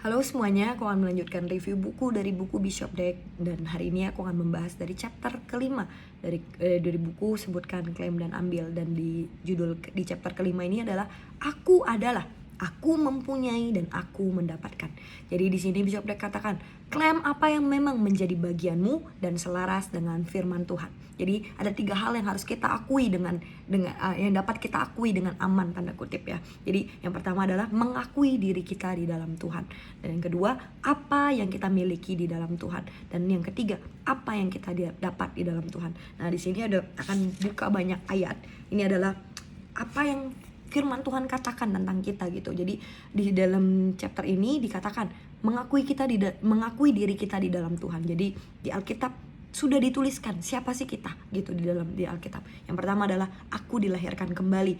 Halo semuanya, aku akan melanjutkan review buku dari buku Bishop Dweck. Dan hari ini aku akan membahas dari chapter kelima dari buku Sebutkan, Klaim, dan Ambil. Dan di chapter kelima ini adalah Aku adalah, aku mempunyai dan aku mendapatkan. Jadi di sini Bishop Dweck katakan, klaim apa yang memang menjadi bagianmu dan selaras dengan firman Tuhan. Jadi ada 3 hal yang harus kita akui dengan yang dapat kita akui dengan aman, tanda kutip ya. Jadi yang pertama adalah mengakui diri kita di dalam Tuhan. Dan yang kedua, apa yang kita miliki di dalam Tuhan. Dan yang ketiga, apa yang kita dapat di dalam Tuhan. Nah, di sini akan buka banyak ayat. Ini adalah apa yang firman Tuhan katakan tentang kita gitu. Jadi di dalam chapter ini dikatakan mengakui diri kita di dalam Tuhan. Jadi di Alkitab sudah dituliskan siapa sih kita gitu di Alkitab. Yang pertama adalah aku dilahirkan kembali.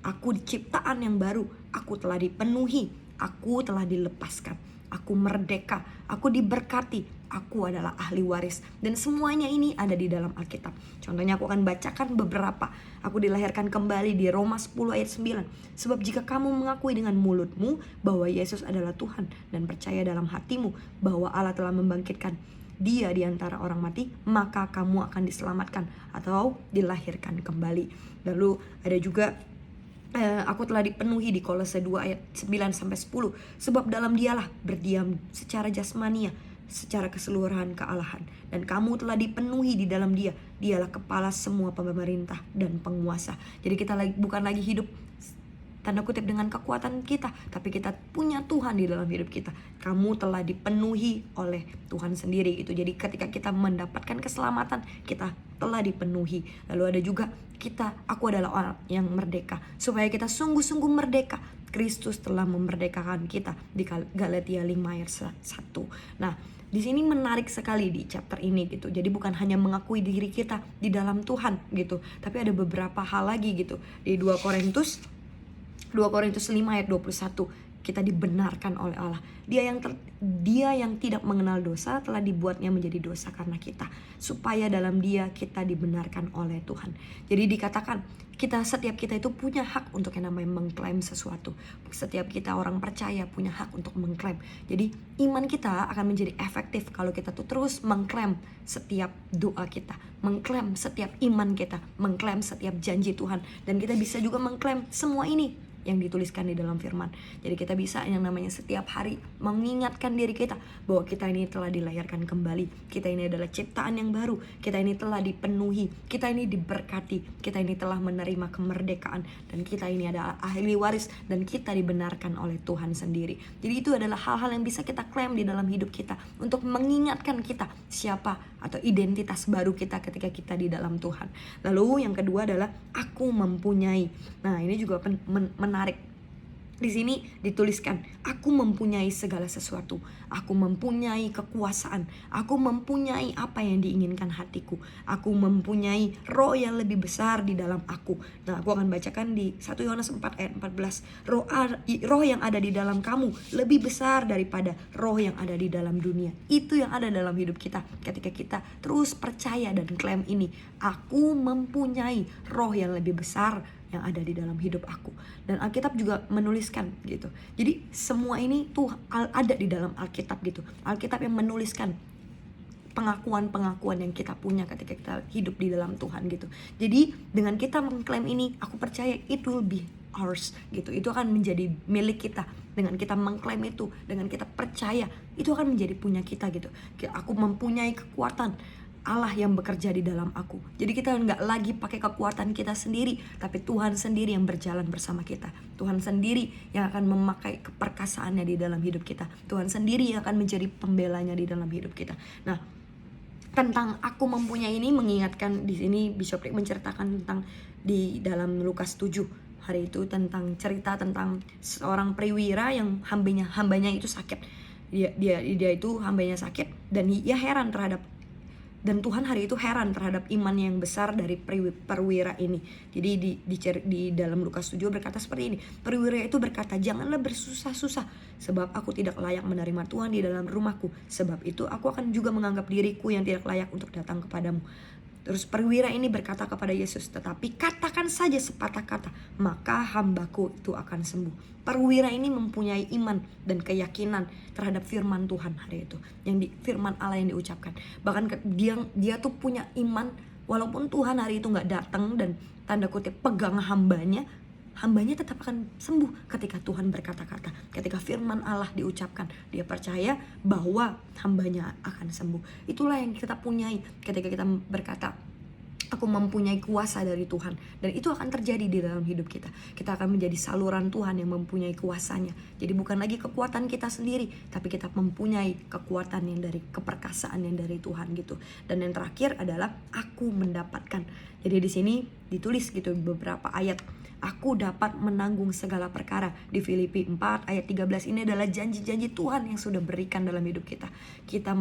Aku ciptaan yang baru. Aku telah dipenuhi. Aku telah dilepaskan. Aku merdeka. Aku diberkati. Aku adalah ahli waris. Dan semuanya ini ada di dalam Alkitab. Contohnya aku akan bacakan beberapa. Aku dilahirkan kembali di Roma 10 ayat 9. Sebab jika kamu mengakui dengan mulutmu bahwa Yesus adalah Tuhan dan percaya dalam hatimu bahwa Allah telah membangkitkan Dia di antara orang mati, maka kamu akan diselamatkan atau dilahirkan kembali. Lalu ada juga aku telah dipenuhi di Kolose 2 ayat 9-10. Sebab dalam Dialah berdiam secara jasmania, secara keseluruhan kealahan. Dan kamu telah dipenuhi di dalam Dia. Dialah kepala semua pemerintah dan penguasa. Jadi kita bukan lagi hidup tanda kutip dengan kekuatan kita, tapi kita punya Tuhan di dalam hidup kita. Kamu telah dipenuhi oleh Tuhan sendiri gitu. Jadi ketika kita mendapatkan keselamatan, kita telah dipenuhi. Lalu ada juga aku adalah orang yang merdeka. Supaya kita sungguh-sungguh merdeka, Kristus telah memerdekakan kita di Galatia 5 ayat 1. Nah, di sini menarik sekali di chapter ini gitu. Jadi bukan hanya mengakui diri kita di dalam Tuhan gitu, tapi ada beberapa hal lagi gitu. Di 2 Korintus 5 ayat 21, kita dibenarkan oleh Allah. Dia yang tidak mengenal dosa telah dibuatnya menjadi dosa karena kita, supaya dalam Dia kita dibenarkan oleh Tuhan. Jadi dikatakan setiap kita itu punya hak untuk yang namanya mengklaim sesuatu. Setiap kita orang percaya punya hak untuk mengklaim. Jadi iman kita akan menjadi efektif kalau kita tuh terus mengklaim setiap doa kita, mengklaim setiap iman kita, mengklaim setiap janji Tuhan. Dan kita bisa juga mengklaim semua ini yang dituliskan di dalam firman. Jadi kita bisa yang namanya setiap hari mengingatkan diri kita bahwa kita ini telah dilahirkan kembali. Kita ini adalah ciptaan yang baru. Kita ini telah dipenuhi. Kita ini diberkati. Kita ini telah menerima kemerdekaan. Dan kita ini adalah ahli waris. Dan kita dibenarkan oleh Tuhan sendiri. Jadi itu adalah hal-hal yang bisa kita klaim di dalam hidup kita. Untuk mengingatkan kita siapa atau identitas baru kita ketika kita di dalam Tuhan. Lalu yang kedua adalah aku mempunyai. Nah, ini juga menarik. Di sini dituliskan, aku mempunyai segala sesuatu. Aku mempunyai kekuasaan. Aku mempunyai apa yang diinginkan hatiku. Aku mempunyai roh yang lebih besar di dalam aku. Nah, aku akan bacakan di 1 Yohanes 4 ayat 14. Roh yang ada di dalam kamu lebih besar daripada roh yang ada di dalam dunia. Itu yang ada dalam hidup kita. Ketika kita terus percaya dan klaim ini, aku mempunyai roh yang lebih besar yang ada di dalam hidup aku. Dan Alkitab juga menuliskan gitu. Jadi semua ini tuh ada di dalam Alkitab gitu. Alkitab yang menuliskan pengakuan-pengakuan yang kita punya ketika kita hidup di dalam Tuhan gitu. Jadi dengan kita mengklaim ini, aku percaya it will be ours gitu. Itu akan menjadi milik kita. Dengan kita mengklaim itu, dengan kita percaya, itu akan menjadi punya kita gitu. Aku mempunyai kekuatan Allah yang bekerja di dalam aku. Jadi kita nggak lagi pakai kekuatan kita sendiri, tapi Tuhan sendiri yang berjalan bersama kita. Tuhan sendiri yang akan memakai keperkasaannya di dalam hidup kita. Tuhan sendiri yang akan menjadi pembelanya di dalam hidup kita. Nah, tentang aku mempunyai ini mengingatkan di sini Bishop Dweck menceritakan tentang di dalam Lukas 7 hari itu, tentang cerita tentang seorang perwira yang hambanya itu sakit. Dia itu hambanya sakit dan ia heran dan Tuhan hari itu heran terhadap iman yang besar dari perwira ini. Jadi di dalam Lukas 7 berkata seperti ini. Perwira itu berkata, janganlah bersusah-susah, sebab aku tidak layak menerima Tuhan di dalam rumahku. Sebab itu aku akan juga menganggap diriku yang tidak layak untuk datang kepadamu. Terus perwira ini berkata kepada Yesus, tetapi katakan saja sepatah kata, maka hambaku itu akan sembuh. Perwira ini mempunyai iman dan keyakinan terhadap firman Tuhan hari itu, firman Allah yang diucapkan. Bahkan dia tuh punya iman, walaupun Tuhan hari itu gak datang dan tanda kutip pegang hambanya tetap akan sembuh ketika Tuhan berkata-kata. Ketika firman Allah diucapkan, dia percaya bahwa hambanya akan sembuh. Itulah yang kita punyai ketika kita berkata, aku mempunyai kuasa dari Tuhan. Dan itu akan terjadi di dalam hidup kita. Kita akan menjadi saluran Tuhan yang mempunyai kuasanya. Jadi bukan lagi kekuatan kita sendiri, tapi kita mempunyai kekuatan yang dari keperkasaan yang dari Tuhan gitu. Dan yang terakhir adalah aku mendapatkan. Jadi di sini ditulis gitu beberapa ayat. Aku dapat menanggung segala perkara. Di Filipi 4 ayat 13 ini adalah janji-janji Tuhan yang sudah berikan dalam hidup kita. Kita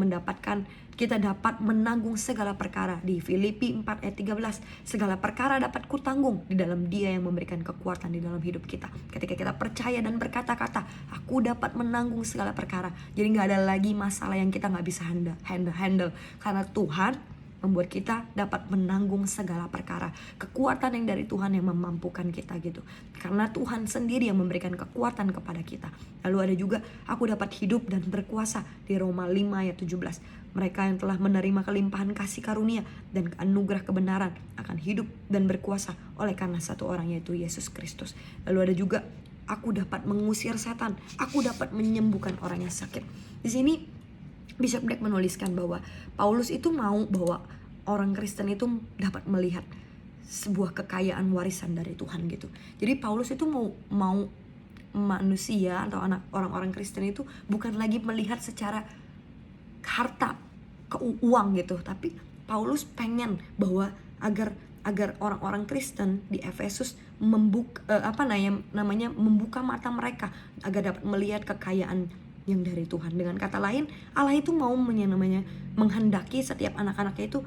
dapat menanggung segala perkara. Di Filipi 4 ayat 13, segala perkara dapat kutanggung di dalam Dia yang memberikan kekuatan di dalam hidup kita. Ketika kita percaya dan berkata-kata, aku dapat menanggung segala perkara. Jadi gak ada lagi masalah yang kita gak bisa handle. Karena Tuhan membuat kita dapat menanggung segala perkara. Kekuatan yang dari Tuhan yang memampukan kita gitu. Karena Tuhan sendiri yang memberikan kekuatan kepada kita. Lalu ada juga, aku dapat hidup dan berkuasa di Roma 5 ayat 17. Mereka yang telah menerima kelimpahan kasih karunia dan anugerah kebenaran akan hidup dan berkuasa oleh karena satu orang, yaitu Yesus Kristus. Lalu ada juga, aku dapat mengusir setan. Aku dapat menyembuhkan orang yang sakit. Di sini Bishop Dag menuliskan bahwa Paulus itu mau bahwa orang Kristen itu dapat melihat sebuah kekayaan warisan dari Tuhan gitu. Jadi Paulus itu mau manusia atau orang-orang Kristen itu bukan lagi melihat secara harta, uang gitu, tapi Paulus pengen bahwa agar orang-orang Kristen di Efesus membuka mata mereka agar dapat melihat kekayaan yang dari Tuhan. Dengan kata lain, Allah itu mau menghendaki setiap anak-anaknya itu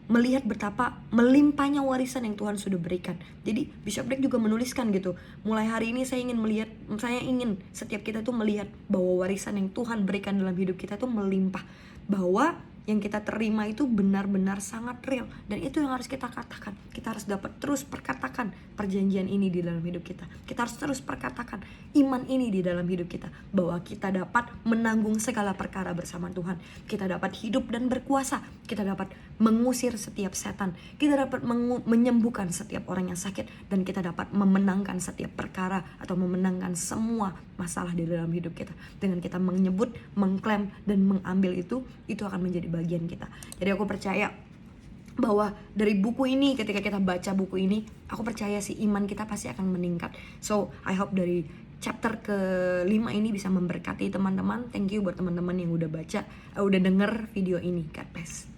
melihat betapa melimpahnya warisan yang Tuhan sudah berikan. Jadi Bishop Dag juga menuliskan gitu, mulai hari ini saya ingin setiap kita tuh melihat bahwa warisan yang Tuhan berikan dalam hidup kita tuh melimpah, bahwa yang kita terima itu benar-benar sangat real. Dan itu yang harus kita katakan. Kita harus dapat terus perkatakan perjanjian ini di dalam hidup kita. Kita harus terus perkatakan iman ini di dalam hidup kita, bahwa kita dapat menanggung segala perkara bersama Tuhan. Kita dapat hidup dan berkuasa. Kita dapat mengusir setiap setan. Kita dapat menyembuhkan setiap orang yang sakit. Dan kita dapat memenangkan setiap perkara atau memenangkan semua masalah di dalam hidup kita. Dengan kita menyebut, mengklaim, dan mengambil itu akan menjadi bagian kita. Jadi aku percaya bahwa dari buku ini, ketika kita baca buku ini, aku percaya sih iman kita pasti akan meningkat. So I hope dari chapter ke-5 ini bisa memberkati teman-teman. Thank you buat teman-teman yang udah baca, udah denger video ini. God bless.